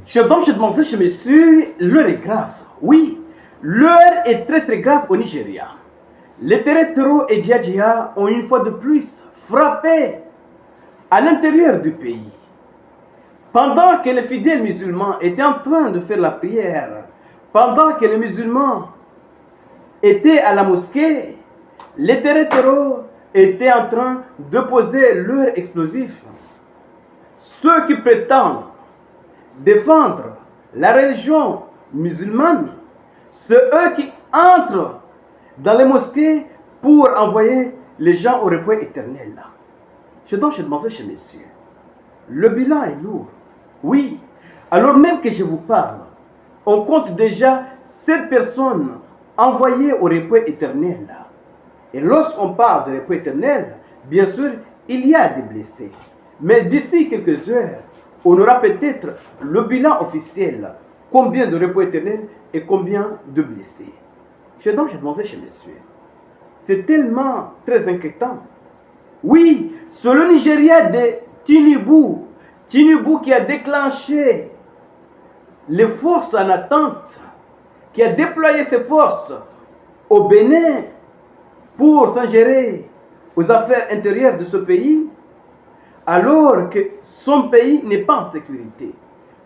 Chers dames, chers demoiselles, chers messieurs, l'heure est grave. Oui, l'heure est très très grave au Nigeria. Les terreaux et Djadjia ont une fois de plus frappé à l'intérieur du pays. Pendant que les fidèles musulmans étaient en train de faire la prière, pendant que les musulmans étaient à la mosquée, les terreaux étaient en train de poser leurs explosifs. Ceux qui prétendent défendre la religion musulmane, c'est eux qui entrent dans les mosquées pour envoyer les gens au repos éternel. Chers demoiselles, chers messieurs, le bilan est lourd. Oui, alors même que je vous parle, on compte déjà 7 personnes envoyées au repos éternel. Et lorsqu'on parle de repos éternel, bien sûr, il y a des blessés. Mais d'ici quelques heures, on aura peut-être le bilan officiel. Combien de repos éternels et combien de blessés. Chers demoiselles, chers messieurs, c'est tellement très inquiétant. Oui, c'est le Nigeria de Tinubu qui a déclenché les forces en attente, qui a déployé ses forces au Bénin pour s'ingérer aux affaires intérieures de ce pays, alors que son pays n'est pas en sécurité.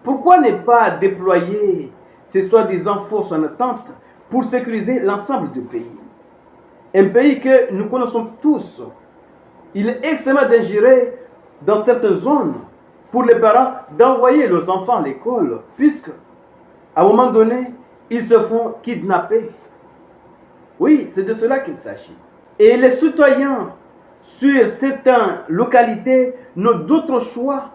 Pourquoi ne pas déployer ces soi-disant forces en attente pour sécuriser l'ensemble du pays? Un pays que nous connaissons tous. Il est extrêmement dangereux dans certaines zones pour les parents d'envoyer leurs enfants à l'école, puisque à un moment donné, ils se font kidnapper. Oui, c'est de cela qu'il s'agit. Et les citoyens sur certaines localités n'ont d'autre choix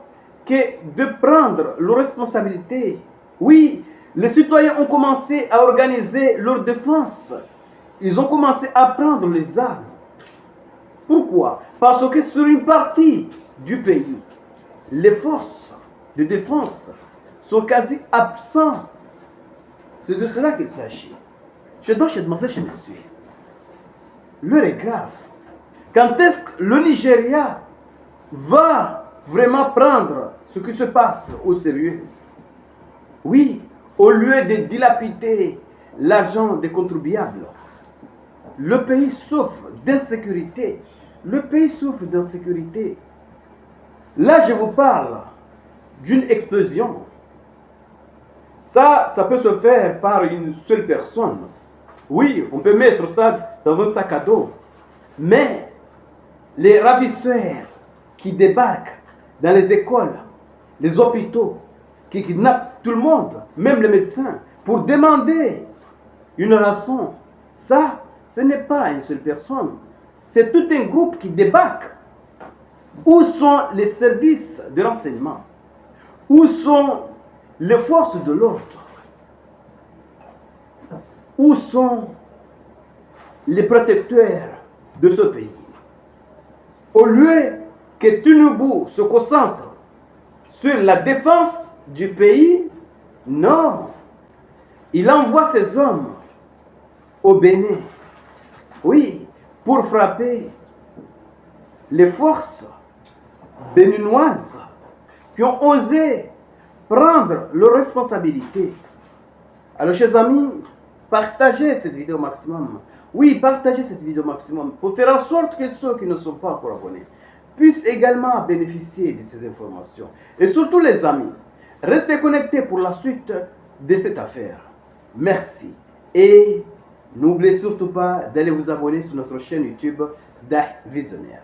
que de prendre leurs responsabilités. Oui, les citoyens ont commencé à organiser leur défense. Ils ont commencé à prendre les armes. Pourquoi? Parce que sur une partie du pays, les forces de défense sont quasi absentes. C'est de cela qu'il s'agit. Chers demoiselles, chers messieurs, l'heure est grave. Quand est-ce que le Nigeria va vraiment prendre ce qui se passe au sérieux? Oui, au lieu de dilapider l'argent des contribuables, le pays souffre d'insécurité. Le pays souffre d'insécurité. Là, je vous parle d'une explosion. Ça peut se faire par une seule personne. Oui, on peut mettre ça dans un sac à dos. Mais les ravisseurs qui débarquent dans les écoles, les hôpitaux, qui kidnappent tout le monde, même les médecins, pour demander une rançon, ça, ce n'est pas une seule personne. C'est tout un groupe qui débarque. Où sont les services de renseignement? Où sont les forces de l'ordre? Où sont les protecteurs de ce pays? Au lieu que Tinubu se concentre sur la défense du pays, non. Il envoie ses hommes au Bénin. Oui, pour frapper les forces béninoises qui ont osé prendre leurs responsabilités. Alors, chers amis, partagez cette vidéo au maximum. Oui, partagez cette vidéo au maximum pour faire en sorte que ceux qui ne sont pas encore abonnés puissent également bénéficier de ces informations. Et surtout les amis, restez connectés pour la suite de cette affaire. Merci. Et n'oubliez surtout pas d'aller vous abonner sur notre chaîne YouTube DAH Visionnaire.